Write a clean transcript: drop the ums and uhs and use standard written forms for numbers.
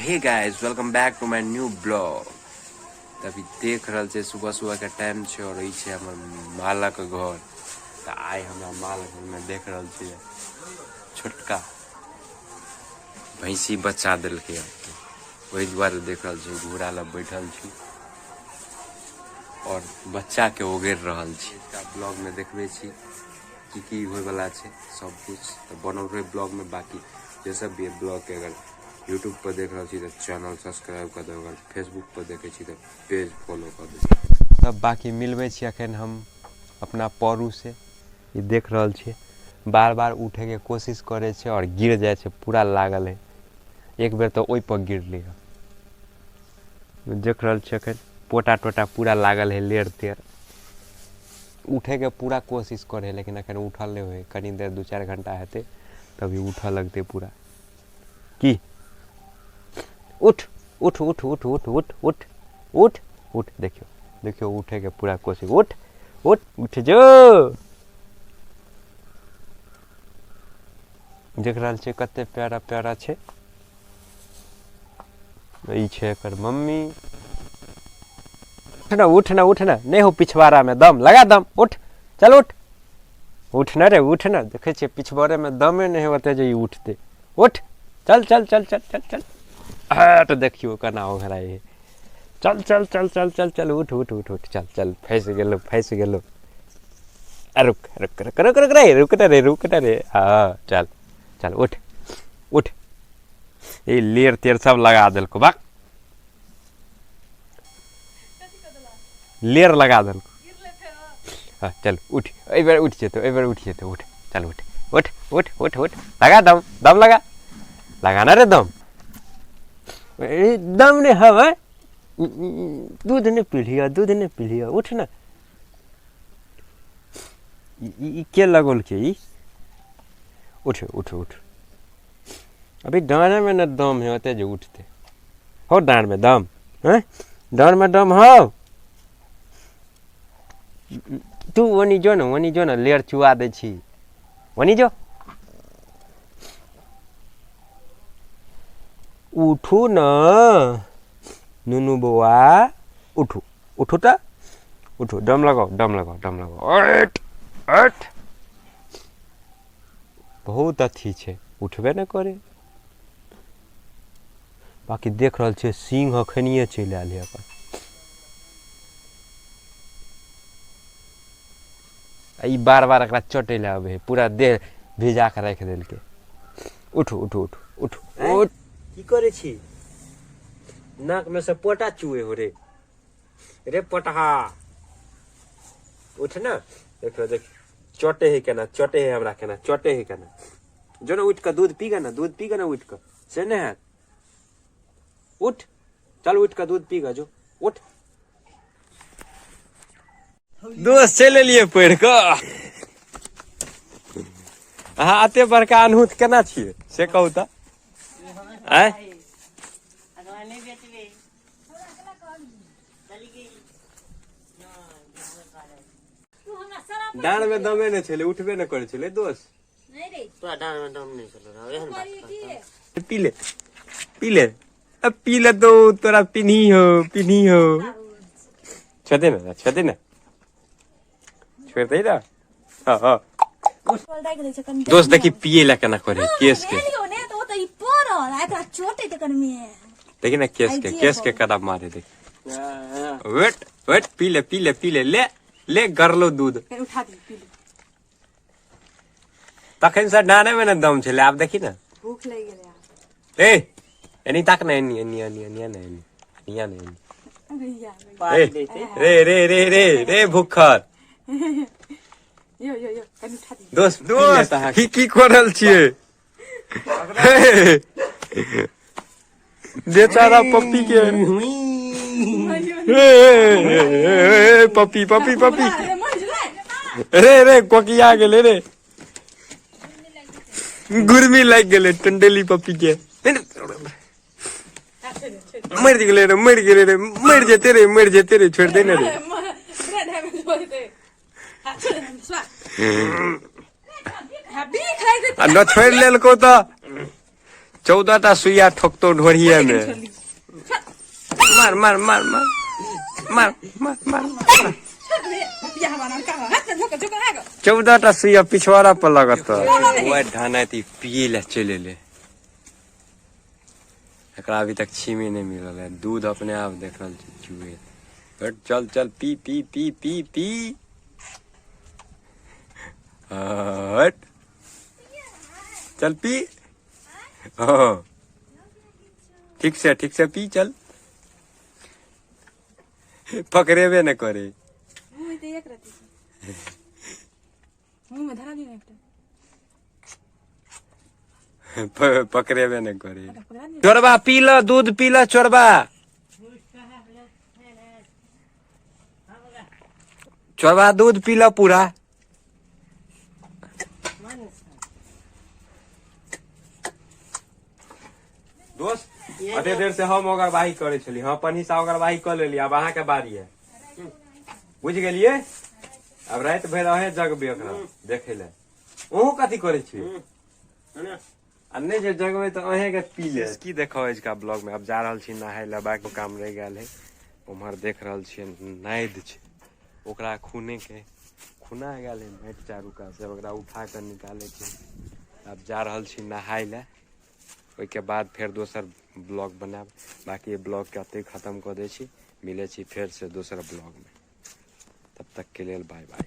Hey guys welcome back to my new blog. तभी देख रहा छे सुबह सुबह के टाइम छे और ई छे हमर माला के घर। त आइ हमरा माला घर में देख रहा छे छोटका भैंसी बच्चा दिल के वही द्वारे देख रहा छे घोड़ा ला बैठल छी और बच्चा के ओगेर रहल छी। इसका ब्लॉग में देखबे छी की होय वाला छे सब कुछ तो बनल रहे ब्लॉग में। बाकी ये सब भी ब्लॉग के अगर यूट्यूब पर देख रहा छी तो चैनल सब्सक्राइब कर दो, अगर फेसबुक पर देखे छी तो पेज फॉलो कर दो। तब बाकी मिलबे छी अखन हम अपना पौरू से। ये देख रहल छी बार बार उठे के कोशिश करे छे और गिर जाए छे, पूरा लागल है। एक बेर तो ओइ पर गिर लिया। देख रहल छी अखन पोटा टोटा पूरा लागल है, लेर तेर उठे के पूरा कोशिश करे, लेकिन अखन उठल नहीं हुए। कनी देर 2-4 घंटा हेते तभी उठा लगते पूरा। की उठ उठ उठ उठ उठ उठ उठ उठ उठ देखियो देखियो उठे के पूरा कोशिश। उठ उठ उठ जो देख रहल छे कते प्यारा प्यारा छे। ई छे एकर मम्मी। उठ ना नहीं हो पिछवाड़ा में दम लगा, दम उठ चल उठ उठ ना रे उठ ना। देखे छे पिछवाड़े में दमे नहीं होते जो उठते। उठ चल चल चल चल चल चल तो देखियो कना हो घरा है। चल चल चल चल चल चल उठ उठ उठ उठ चल चल फंस गेलो। रुक रुक रुक रुक रुक रे हाँ चल चल उठ उठ। ये लेर तेर सब लगा दिलको बा, लेर लगा दिलको। हाँ चल उठ ए बार उठ जेतो उठ चल उठ उठ उठ उठ उठ लगा दम दम लगाना रे दम। दम ने हवा दूध ने पी लिया उठ ना। के लगल के ई उठ उठ उठ। अभी डांड में न दम है होते जो उठते हो। डांड में दम है, डांड में दम हो। तू वनी जो ना लेर चुआ दे छी वनी जो। उठू न नुनू बुआ उठू उठू ता उठू। दम लगाओ अट अट। बहुत अच्छी छे उठबे न करे। बाकी देख रहल छे सिंह अखनिए चल आयल है अपन। ई बार बार एकरा चटे ले आवे, पूरा देह भिजा के रख देल के। उठू उठू उठू उठू उठ। की करे छी? नाक में से पोटा चुए हो रे पोटहा। उठ ना देखो देख चोटे है केना, चोटे है हमरा केना, चोटे है केना। जो ना उठ कर दूध पीगा ना उठ कर से नहीं है। उठ चल उठ कर दूध पीगा जो उठ। दोस्त चले लिए पढ़ कर आते बड़का अनहुत केना छिए से कहू त। डांड में दमे नहीं छले, उठबे न करे छले दोस्त। नहीं रे तोरा डांड में दम नहीं छले एहन बात। पी ले अब पी ले तो तोरा पिन्ही हो छदे ना छोड़ दे ना। हां दोस्त देखी पिए ला केना करे केस के। देखी ना केस के कदम मारे देख। वेट पी ले ले गरलो दूध उठा दे पी ले। तखन से डाने में न दम छले। आप देखी ना भूख लग गेले। ए एनी तक ना रे भूखर यो कनी उठा दे दोस्त। की करल छिए बेचारा पप्पी के। पप्पी रे कोकिया गेले रे, गुरमी लग गेले टंडेली पप्पी के। मर जेते रे छोड़ दे ना रे। न छोड़ लेल को तो 14टा सुइया ठोकतो ढोरिया में। मार मार मार मार मार मार मार 14टा सुइया पिछवाड़ा पर लगत वो ढाना थी पिए ले चले ले। एकरा अभी तक छीमी नहीं मिलल है। दूध अपने आप देख रहा चूहे। हट चल चल P P P P P हट चल पी। हाँ ठीक से पी चल। पकड़ेबे न करे। पकड़ेबे न करे। चोरबा पी लो दूध पी लो चोरबा। चोरबा दूध पी लो पूरा। दोस्त अते देर से हम अगरवाही करे छली। हाँ पन्नी से अगरवाही कर लेली। अब अहाँ के बारी है। बुझ गेलिए। अब रात भर रहे जगबे देखे ले। ओहू कथी करे छी अन्ने जे जगबे तो अहे के पी ले। की देखो इसका ब्लॉग में। अब जा रहल छी नहाय ले। बाकी काम रह गेल है। उम्हर देख रहल छी नाइद छै ओकरा खुना गेल है। माटि चारू का से ओकरा उठा कर निकाले छै। अब जा रहल छी नहाय ले। ओके बाद फिर दोसर ब्लॉग बनाब। बाकी ब्लॉग के अते खत्म कर दे छी। मिले छी फिर से दोसर ब्लॉग में। तब तक के लिए बाय बाय।